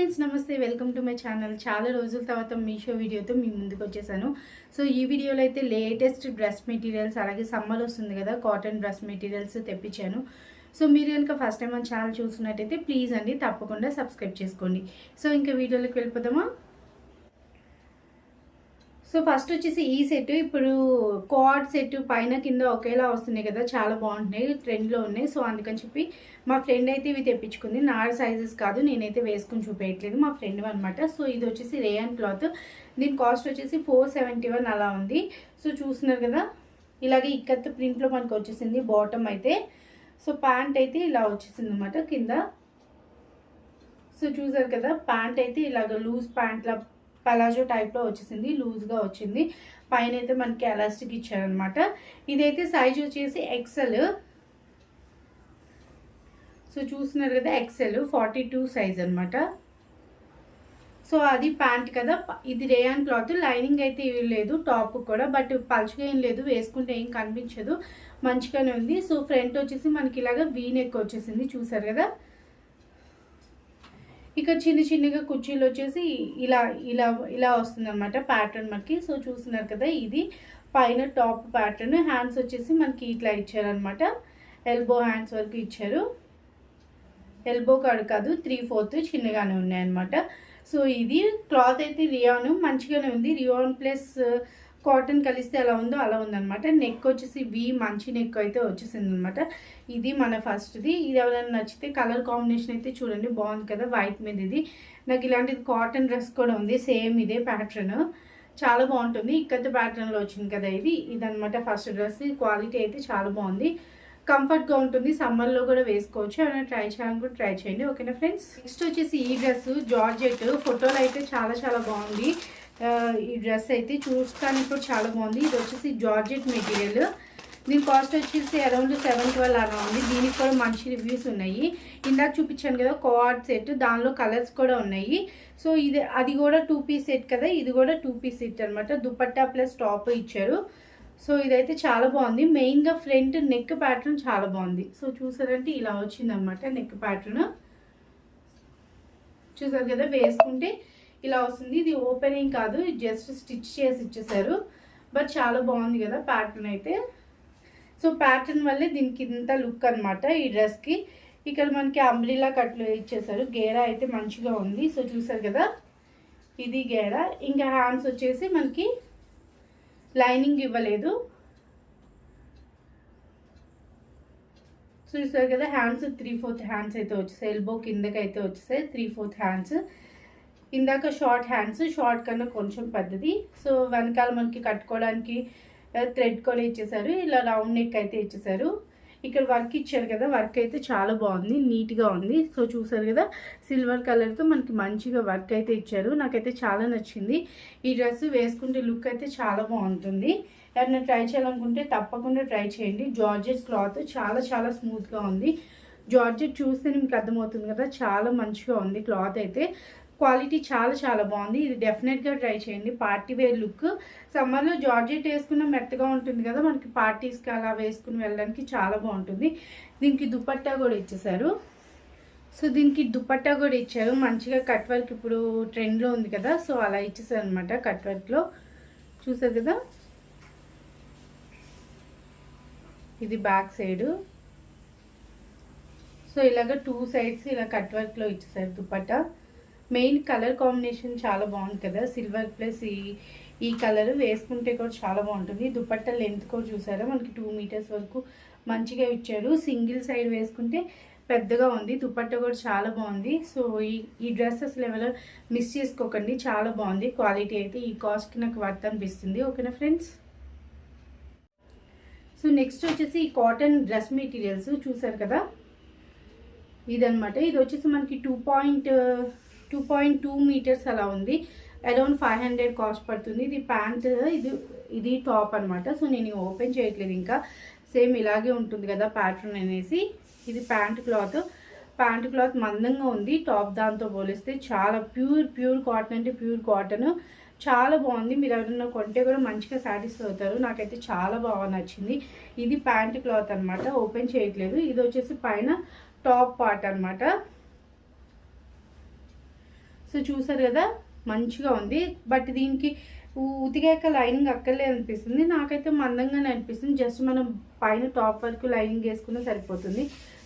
Friends నమస్తే, welcome to my channel. చాలా రోజుల తర్వాత మీషో వీడియోతో మీ ముందుకు వచ్చేసాను. సో ఈ వీడియోలో అయితే లేటెస్ట్ డ్రెస్ మెటీరియల్స్, అలాగే సమ్మర్ వస్తుంది కదా, కాటన్ డ్రెస్ మెటీరియల్స్ తెప్పించాను. సో మీరు కనుక ఫస్ట్ టైం మన ఛానల్ చూస్తున్నట్టయితే ప్లీజ్ అండి తప్పకుండా సబ్స్క్రైబ్ చేసుకోండి. సో ఇంకా వీడియోలోకి వెళ్ళిపోదామా. సో ఫస్ట్ వచ్చేసి ఈ సెట్, ఇప్పుడు కార్డ్ సెట్ పైన కింద ఒకేలా వస్తున్నాయి కదా, చాలా బాగుంటున్నాయి, ట్రెండ్లో ఉన్నాయి. సో అందుకని చెప్పి మా ఫ్రెండ్ అయితే ఇవి తెప్పించుకుంది. నా సైజెస్ కాదు, నేనైతే వేసుకుని చూపేయట్లేదు, మా ఫ్రెండ్ అనమాట. సో ఇది వచ్చేసి రేయన్ క్లాత్, దీని కాస్ట్ వచ్చేసి 471 అలా ఉంది. సో చూస్తున్నారు కదా, ఇలాగే ఇక్కత్ ప్రింట్లో మనకు వచ్చేసింది బాటమ్ అయితే. సో ప్యాంట్ అయితే ఇలా వచ్చేసింది అనమాట కింద. సో చూసారు కదా, ప్యాంట్ అయితే ఇలాగ లూజ్ ప్యాంట్లా పలాజో టైప్లో వచ్చేసింది, లూజ్గా వచ్చింది. పైన అయితే మనకి ఎలాస్టిక్ ఇచ్చారనమాట. ఇదైతే సైజ్ వచ్చేసి ఎక్సెల్. సో చూస్తున్నారు కదా, ఎక్సెల్ 42 సైజ్ అనమాట. సో అది ప్యాంట్ కదా, ఇది రేయాన్ క్లాత్. లైనింగ్ అయితే ఏమీ లేదు టాప్ కూడా, బట్ పలుచగా ఏం లేదు, వేసుకుంటే ఏం కనిపించదు, మంచిగానే ఉంది. సో ఫ్రంట్ వచ్చేసి మనకి ఇలాగా వీ నెక్ వచ్చేసింది, చూసారు కదా. ఇక చిన్న చిన్నగా కుర్చీలు వచ్చేసి ఇలా ఇలా ఇలా వస్తుంది అనమాట ప్యాటర్న్ మనకి. సో చూస్తున్నారు కదా, ఇది పైన టాప్ ప్యాటర్న్. హ్యాండ్స్ వచ్చేసి మనకి ఇట్లా ఇచ్చారనమాట, ఎల్బో హ్యాండ్స్ వరకు ఇచ్చారు. ఎల్బో కాడు కాదు, 3/4 చిన్నగానే ఉన్నాయన్నమాట. సో ఇది క్లాత్ అయితే రియాన్ మంచిగానే ఉంది. రియాన్ ప్లస్ కాటన్ కలిస్తే ఎలా ఉందో అలా ఉందన్నమాట. నెక్ వచ్చేసి వి మంచి నెక్ అయితే వచ్చేసింది అనమాట. ఇది మన ఫస్ట్ది. ఇది ఎవరైనా నచ్చితే కలర్ కాంబినేషన్ అయితే చూడండి, బాగుంది కదా వైట్ మీద. ఇది నాకు ఇలాంటిది కాటన్ డ్రెస్ కూడా ఉంది, సేమ్ ఇదే ప్యాటర్న్, చాలా బాగుంటుంది. ఇక్కత ప్యాటర్న్లో వచ్చింది కదా ఇది. ఇదనమాట ఫస్ట్ డ్రెస్. క్వాలిటీ అయితే చాలా బాగుంది, కంఫర్ట్గా ఉంటుంది, సమ్మర్లో కూడా వేసుకోవచ్చు. ఏమైనా ట్రై చేయాలని కూడా ట్రై చేయండి, ఓకేనా ఫ్రెండ్స్. నెక్స్ట్ వచ్చేసి ఈ డ్రెస్ జార్జెట్. ఫోటోలో అయితే చాలా చాలా బాగుంది. ఈ డ్రెస్ అయితే చూస్తానికి కూడా చాలా బాగుంది. ఇది వచ్చేసి జార్జెట్ మెటీరియల్. దీని కాస్ట్ వచ్చేసి అరౌండ్ 712 అలా ఉంది. దీనికి కూడా మంచి రివ్యూస్ ఉన్నాయి. ఇందాక చూపించాను కదా కార్డ్ సెట్, దానిలో కలర్స్ కూడా ఉన్నాయి. సో ఇది అది కూడా 2 పీస్ సెట్ కదా, ఇది కూడా 2 పీస్ సెట్ అనమాట. దుపట్టా ప్లస్ టాప్ ఇచ్చారు. సో ఇదైతే చాలా బాగుంది. మెయిన్గా ఫ్రంట్ నెక్ ప్యాటర్న్ చాలా బాగుంది. సో చూసారంటే ఇలా వచ్చిందనమాట నెక్ ప్యాటర్న్, చూసారు కదా. వేసుకుంటే ఇలా వస్తుంది. ఇది ఓపెనింగ్ కాదు, జస్ట్ స్టిచ్ చేసి ఇచ్చేసారు, బట్ చాలా బాగుంది కదా ప్యాటర్న్ అయితే. సో ప్యాటర్న్ వల్లే దీనికి ఇంత లుక్ అనమాట ఈ డ్రెస్కి. ఇక్కడ మనకి అంబ్రిల్లా కట్లు ఇచ్చేసారు. గేరా అయితే మంచిగా ఉంది. సో చూసారు కదా, ఇది గేరా. ఇంకా హ్యాండ్స్ వచ్చేసి మనకి లైనింగ్ ఇవ్వలేదు, చూసారు కదా. హ్యాండ్స్ 3/4 హ్యాండ్స్ అయితే వచ్చేసాయి, ఎల్బో కిందకి అయితే వచ్చేసాయి 3/4 హ్యాండ్స్. ఇందాక షార్ట్ హ్యాండ్స్, షార్ట్ కన్నా కొంచెం పెద్దది. సో వెనకాల మనకి కట్టుకోవడానికి థ్రెడ్ కూడా ఇచ్చేసారు, ఇలా రౌండ్ నెక్ అయితే ఇచ్చేసారు. ఇక్కడ వర్క్ ఇచ్చారు కదా, వర్క్ అయితే చాలా బాగుంది, నీట్గా ఉంది. సో చూసారు కదా, సిల్వర్ కలర్తో మనకి మంచిగా వర్క్ అయితే ఇచ్చారు. నాకైతే చాలా నచ్చింది ఈ డ్రెస్. వేసుకుంటే లుక్ అయితే చాలా బాగుంటుంది. ఎవరైనా ట్రై చేయాలనుకుంటే తప్పకుండా ట్రై చేయండి. జార్జెట్ క్లాత్ చాలా చాలా స్మూత్గా ఉంది. జార్జెట్ చూస్తే మీకు అర్థమవుతుంది కదా, చాలా మంచిగా ఉంది క్లాత్ అయితే. క్వాలిటీ చాలా చాలా బాగుంది. ఇది డెఫినెట్గా ట్రై చేయండి. పార్టీ వేర్ లుక్, సమ్మర్లో జార్జెట్ వేసుకున్న మెత్తగా ఉంటుంది కదా, మనకి పార్టీస్కి అలా వేసుకుని వెళ్ళడానికి చాలా బాగుంటుంది. దీనికి దుపట్టా కూడా ఇచ్చేసారు. సో దీనికి దుపట్టా కూడా ఇచ్చారు మంచిగా, కట్ వర్క్ ఇప్పుడు ట్రెండ్లో ఉంది కదా, సో అలా ఇచ్చేసారు అనమాట కట్ వర్క్లో, చూసారు కదా. ఇది బ్యాక్ సైడు. సో ఇలాగ 2 సైడ్స్ ఇలా కట్ వర్క్లో ఇచ్చేసారు దుపట్టా. మెయిన్ కలర్ కాంబినేషన్ చాలా బాగుంది కదా, సిల్వర్ ప్లస్ ఈ కలర్ వేసుకుంటే కూడా చాలా బాగుంటుంది. దుపట్టా లెంత్ కూడా చూసారా, మనకి 2 మీటర్స్ వరకు మంచిగా ఇచ్చారు. సింగిల్ సైడ్ వేసుకుంటే పెద్దగా ఉంది. దుపట్టా కూడా చాలా బాగుంది. సో ఈ డ్రెస్ అసలు ఎవరో మిస్ చేసుకోకండి, చాలా బాగుంది క్వాలిటీ అయితే. ఈ కాస్ట్కి నాకు వర్త్ అనిపిస్తుంది, ఓకేనా ఫ్రెండ్స్. సో నెక్స్ట్ వచ్చేసి ఈ కాటన్ డ్రెస్ మెటీరియల్స్ చూసారు కదా, ఇదనమాట. ఇది వచ్చేసి మనకి 2.2 మీటర్స్ అలా ఉంది, అరౌండ్ 500 కాస్ట్ పడుతుంది. ఇది ప్యాంట్, ఇది టాప్ అనమాట. సో నేను ఓపెన్ చేయట్లేదు, ఇంకా సేమ్ ఇలాగే ఉంటుంది కదా ప్యాటర్న్ అనేసి. ఇది ప్యాంట్ క్లాత్ మందంగా ఉంది టాప్ దాంతో పోలిస్తే. చాలా ప్యూర్ కాటన్, అంటే ప్యూర్ కాటన్, చాలా బాగుంది. మీరు ఎవరైనా కొంటే కూడా మంచిగా సాటిస్ఫై అవుతారు. నాకైతే చాలా బాగా నచ్చింది. ఇది ప్యాంట్ క్లాత్ అనమాట, ఓపెన్ చేయట్లేదు. ఇది వచ్చేసి పైన టాప్ పార్ట్ అనమాట. సో చూసారు కదా మంచిగా ఉంది. బట్ దీనికి ఉతికాక లైనింగ్ అక్కర్లే అనిపిస్తుంది, నాకైతే మందంగానే అనిపిస్తుంది. జస్ట్ మనం పైన టాప్ వరకు లైనింగ్ వేసుకున్నా సరిపోతుంది.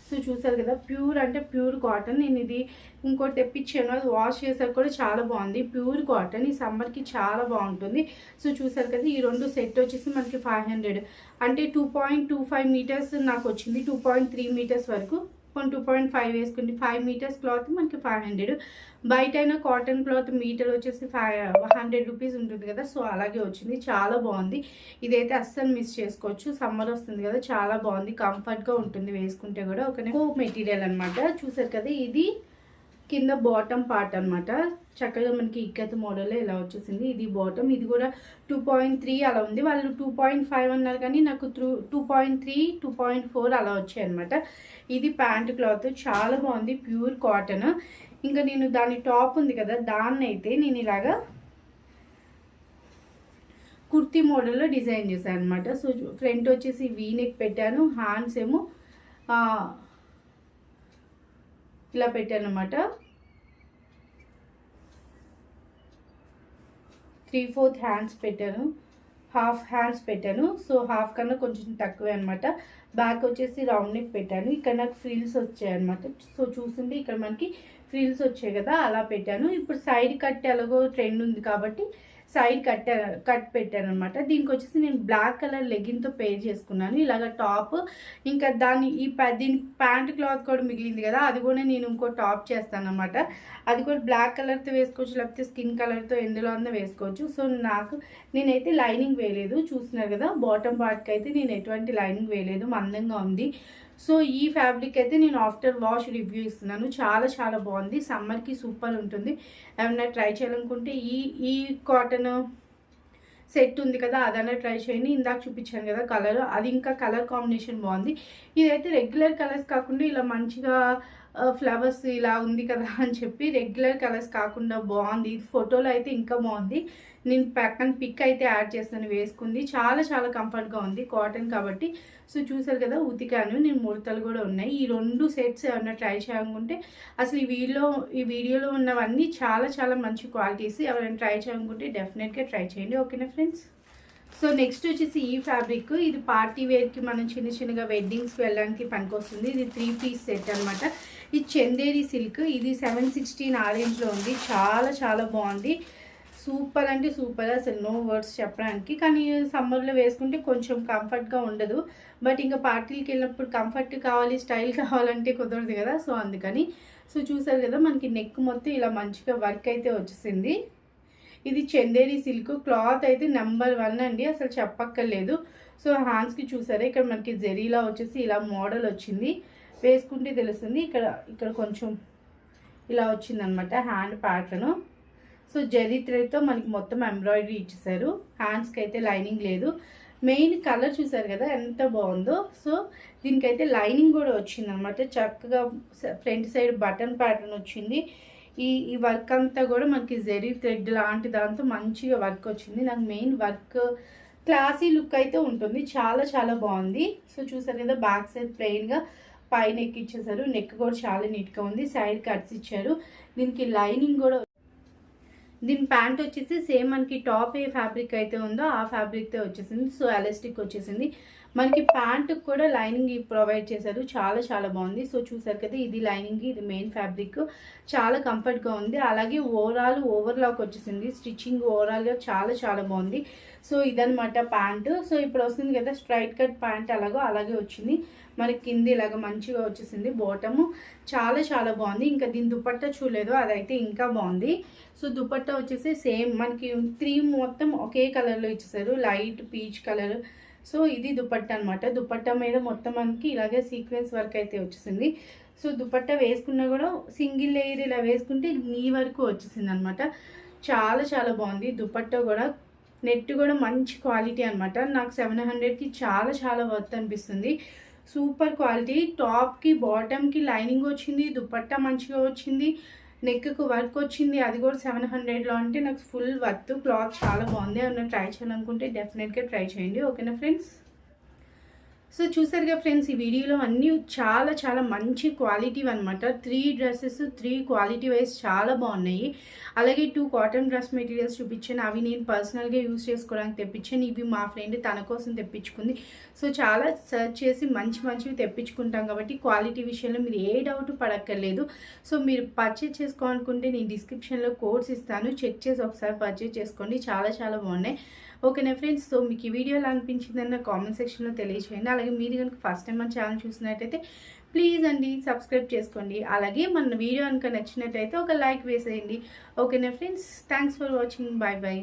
సో చూసారు కదా ప్యూర్ అంటే ప్యూర్ కాటన్. నేను ఇది ఇంకోటి తెప్పించాను, అది వాష్ చేసాక కూడా చాలా బాగుంది. ప్యూర్ కాటన్, ఈ సమ్మర్కి చాలా బాగుంటుంది. సో చూసారు కదా ఈ రెండు సెట్ వచ్చేసి మనకి 500 అంటే 2.25 మీటర్స్ నాకు వచ్చింది. 2.3 మీటర్స్ వరకు, 2.5 వేసుకుంటే 5 మీటర్స్ క్లాత్ మనకి 500. బయట అయినా కాటన్ క్లాత్ మీటర్ వచ్చేసి 100 రూపీస్ ఉంటుంది కదా, సో అలాగే వచ్చింది. చాలా బాగుంది. ఇదైతే అస్సలు మిస్ చేసుకోవచ్చు. సమ్మర్ వస్తుంది కదా, చాలా బాగుంది, కంఫర్ట్గా ఉంటుంది వేసుకుంటే కూడా. ఒక మెటీరియల్ అనమాట. చూసారు కదా ఇది కింద బాటమ్ పార్ట్ అనమాట. చక్కగా మనకి ఇక్కత్ మోడల్లో ఇలా వచ్చేసింది. ఇది బాటమ్, ఇది కూడా 2.3 అలా ఉంది. వాళ్ళు 2.5 అన్నారు కానీ నాకు 2.3 2.4 అలా వచ్చాయి అనమాట. ఇది ప్యాంట్ క్లాత్ చాలా బాగుంది, ప్యూర్ కాటన్. ఇంకా నేను దాని టాప్ ఉంది కదా, దాన్ని అయితే నేను ఇలాగా కుర్తీ మోడల్లో డిజైన్ చేశాను అనమాట. సో ఫ్రంట్ వచ్చేసి వీనెక్ పెట్టాను, హ్యాండ్స్ ఏమో ఇలా పెట్టాను అనమాట. 3/4 హ్యాండ్స్ పెట్టాను, హాఫ్ హ్యాండ్స్ పెట్టాను. సో హాఫ్ కన్నా కొంచెం తక్కువే అనమాట. బ్యాక్ వచ్చేసి రౌండ్ నెక్ పెట్టాను. ఇక్కడ నాకు ఫ్రిల్స్ వచ్చాయి అనమాట. సో చూసింది ఇక్కడ మనకి ఫ్రిల్స్ వచ్చాయి కదా, అలా పెట్టాను. ఇప్పుడు సైడ్ కట్ ఎలాగో ట్రెండ్ ఉంది కాబట్టి సైడ్ కట్ పెట్టాను అనమాట. దీనికి వచ్చేసి నేను బ్లాక్ కలర్ లెగ్గిన్తో పేర్ చేసుకున్నాను ఇలాగ టాప్. ఇంకా దీని ప్యాంట్ క్లాత్ కూడా మిగిలింది కదా, అది కూడా నేను ఇంకో టాప్ చేస్తాను అనమాట. అది కూడా బ్లాక్ కలర్తో వేసుకోవచ్చు, లేకపోతే స్కిన్ కలర్తో ఎందులో అన్నా వేసుకోవచ్చు. సో నేనైతే లైనింగ్ వేయలేదు. చూస్తున్నారు కదా బాటమ్ పార్ట్కి అయితే నేను ఎటువంటి లైనింగ్ వేయలేదు, మందంగా ఉంది. సో ఈ ఫ్యాబ్రిక్ అయితే నేను ఆఫ్టర్ వాష్ రివ్యూ ఇస్తున్నాను. చాలా చాలా బాగుంది, సమ్మర్కి సూపర్ ఉంటుంది. ఏమన్నా ట్రై చేయాలనుకుంటే ఈ కాటన్ సెట్ ఉంది కదా, అదన్నా ట్రై చేయండి. ఇందాక చూపించాను కదా కలర్, అది ఇంకా కలర్ కాంబినేషన్ బాగుంది. ఇదైతే రెగ్యులర్ కలర్స్ కాకుండా ఇలా మంచిగా ఫ్లవర్స్ ఇలా ఉంది కదా అని చెప్పి రెగ్యులర్ కలర్స్ కాకుండా బాగుంది. ఫోటోలో అయితే ఇంకా బాగుంది. నేను పక్కన పిక్ అయితే యాడ్ చేస్తాను వేసుకుంది. చాలా చాలా కంఫర్ట్గా ఉంది, కాటన్ కాబట్టి. సో చూసారు కదా ఉతికాను, నేను ముడతలు కూడా ఉన్నాయి. ఈ రెండు సెట్స్ ఏమన్నా ట్రై చేయాలనుకుంటే అసలు ఈ వీడియోలో ఉన్నవన్నీ చాలా చాలా మంచి క్వాలిటీస్. ఎవరైనా ట్రై చేయాలనుకుంటే డెఫినెట్గా ట్రై చేయండి. ఓకేనా ఫ్రెండ్స్. సో నెక్స్ట్ వచ్చేసి ఈ ఫ్యాబ్రిక్, ఇది పార్టీ వేర్కి మనం చిన్నగా వెడ్డింగ్స్కి వెళ్ళడానికి పనికొస్తుంది. ఇది 3 పీస్ సెట్ అనమాట. ఇది చందేరి సిల్క్, ఇది 716 ఆరెంజ్లో ఉంది. చాలా చాలా బాగుంది, సూపర్ అంటే సూపర్, అసలు నో వర్డ్స్ చెప్పడానికి. కానీ సమ్మర్లో వేసుకుంటే కొంచెం కంఫర్ట్గా ఉండదు. బట్ ఇంకా పార్టీలకి వెళ్ళినప్పుడు కంఫర్ట్ కావాలి, స్టైల్ కావాలంటే కుదరదు కదా, సో అందుకని. సో చూసారు కదా మనకి నెక్ మొత్తం ఇలా మంచిగా వర్క్ అయితే వచ్చేసింది. ఇది చందేరి సిల్క్, క్లాత్ అయితే నెంబర్ 1 అండి, అసలు చెప్పక్కర్లేదు. సో హ్యాండ్స్కి చూసారా ఇక్కడ మనకి జెరీలా వచ్చేసి ఇలా మోడల్ వచ్చింది, వేసుకుంటే తెలుస్తుంది. ఇక్కడ కొంచెం ఇలా వచ్చిందనమాట హ్యాండ్ ప్యాటర్న్. సో జెరీ థ్రెడ్తో మనకి మొత్తం ఎంబ్రాయిడరీ ఇచ్చేసారు. హ్యాండ్స్కి అయితే లైనింగ్ లేదు. మెయిన్ కలర్ చూసారు కదా ఎంత బాగుందో. సో దీనికైతే లైనింగ్ కూడా వచ్చింది అనమాట. చక్కగా ఫ్రంట్ సైడ్ బటన్ ప్యాటర్న్ వచ్చింది. ఈ వర్క్ అంతా కూడా మనకి జెరీ థ్రెడ్ లాంటి దాంతో మంచిగా వర్క్ వచ్చింది. నాకు మెయిన్ వర్క్ క్లాసీ లుక్ అయితే ఉంటుంది, చాలా చాలా బాగుంది. సో చూసారు కదా బ్యాక్ సైడ్ ప్లెయిన్గా పైన ఎక్కిచ్చేసారు. నెక్ కూడా చాలా నీట్గా ఉంది, సైడ్ కట్స్ ఇచ్చారు. దీనికి లైనింగ్ కూడా, దీని ప్యాంట్ వచ్చేసి సేమ్ మనకి టాప్ ఏ ఫ్యాబ్రిక్ అయితే ఉందో ఆ ఫ్యాబ్రిక్తో వచ్చేసింది. సో ఎలాస్టిక్ వచ్చేసింది. మనకి ప్యాంటుకు కూడా లైనింగ్ ప్రొవైడ్ చేశారు, చాలా చాలా బాగుంది. సో చూసారు కదా ఇది లైనింగ్, ఇది మెయిన్ ఫ్యాబ్రిక్, చాలా కంఫర్ట్గా ఉంది. అలాగే ఓవర్లాక్ వచ్చేసింది. స్టిచ్చింగ్ ఓవరాల్గా చాలా చాలా బాగుంది. సో ఇదనమాట ప్యాంటు. సో ఇప్పుడు వస్తుంది కదా స్ట్రైట్ కట్ ప్యాంట్, అలాగే వచ్చింది. మనకి కింద ఇలాగ మంచిగా వచ్చేసింది. బాటము చాలా చాలా బాగుంది. ఇంకా దీని దుపట్టా చూడలేదు, అదైతే ఇంకా బాగుంది. సో దుపట్టా వచ్చేసి సేమ్ మనకి 3 మొత్తం ఒకే కలర్లో ఇచ్చేసారు, లైట్ పీచ్ కలర్. సో ఇది దుపట్టా అనమాట. దుపట్టా మీద మొత్తం మనకి ఇలాగే సీక్వెన్స్ వర్క్ అయితే వచ్చేసింది. సో దుపట్టా వేసుకున్నా కూడా సింగిల్ లేయర్ ఇలా వేసుకుంటే నీ వరకు వచ్చేసింది అనమాట. చాలా చాలా బాగుంది. దుపట్టా కూడా నెట్ కూడా మంచి క్వాలిటీ అనమాట. నాకు 700కి చాలా చాలా వర్త్ అనిపిస్తుంది. Super quality. టాప్కి బాటమ్కి లైనింగ్ వచ్చింది, దుపట్టా మంచిగా వచ్చింది, నెక్కు వర్క్ వచ్చింది, అది కూడా 700లో. అంటే నాకు ఫుల్ వర్త్. క్లాత్ చాలా బాగుంది. ఏమన్నా ట్రై చేయాలనుకుంటే డెఫినెట్గా ట్రై చేయండి. ఓకేనా ఫ్రెండ్స్. సో చూసారుగా ఫ్రెండ్స్, ఈ వీడియోలో అన్నీ చాలా చాలా మంచి క్వాలిటీ అనమాట. 3 డ్రెస్సెస్ 3 క్వాలిటీ వైజ్ చాలా బాగున్నాయి. అలాగే 2 కాటన్ డ్రెస్ మెటీరియల్స్ చూపించాను. అవి నేను పర్సనల్గా యూజ్ చేసుకోవడానికి తెప్పించాను. ఇవి మా ఫ్రెండ్ తన కోసం తెప్పించుకుంది. సో చాలా సర్చ్ చేసి మంచివి తెప్పించుకుంటాం కాబట్టి క్వాలిటీ విషయంలో మీరు ఏ డౌట్ పడక్కర్లేదు. సో మీరు పర్చేజ్ చేసుకోవాలనుకుంటే నేను డిస్క్రిప్షన్లో కోడ్స్ ఇస్తాను, చెక్ చేసి ఒకసారి పర్చేజ్ చేసుకోండి. చాలా చాలా బాగున్నాయి. ఓకేనా ఫ్రెండ్స్, సో మీకు ఈ వీడియో ఎలా అనిపించిందన్న కామెంట్ సెక్షన్లో తెలియజేయండి. అలాగే మీరు కనుక ఫస్ట్ టైం మన ఛానల్ చూసినట్టయితే ప్లీజ్ అండి సబ్స్క్రైబ్ చేసుకోండి. అలాగే మన వీడియో కనుక నచ్చినట్టయితే ఒక లైక్ వేసేయండి. ఓకేనా friends, thanks for watching. Bye bye.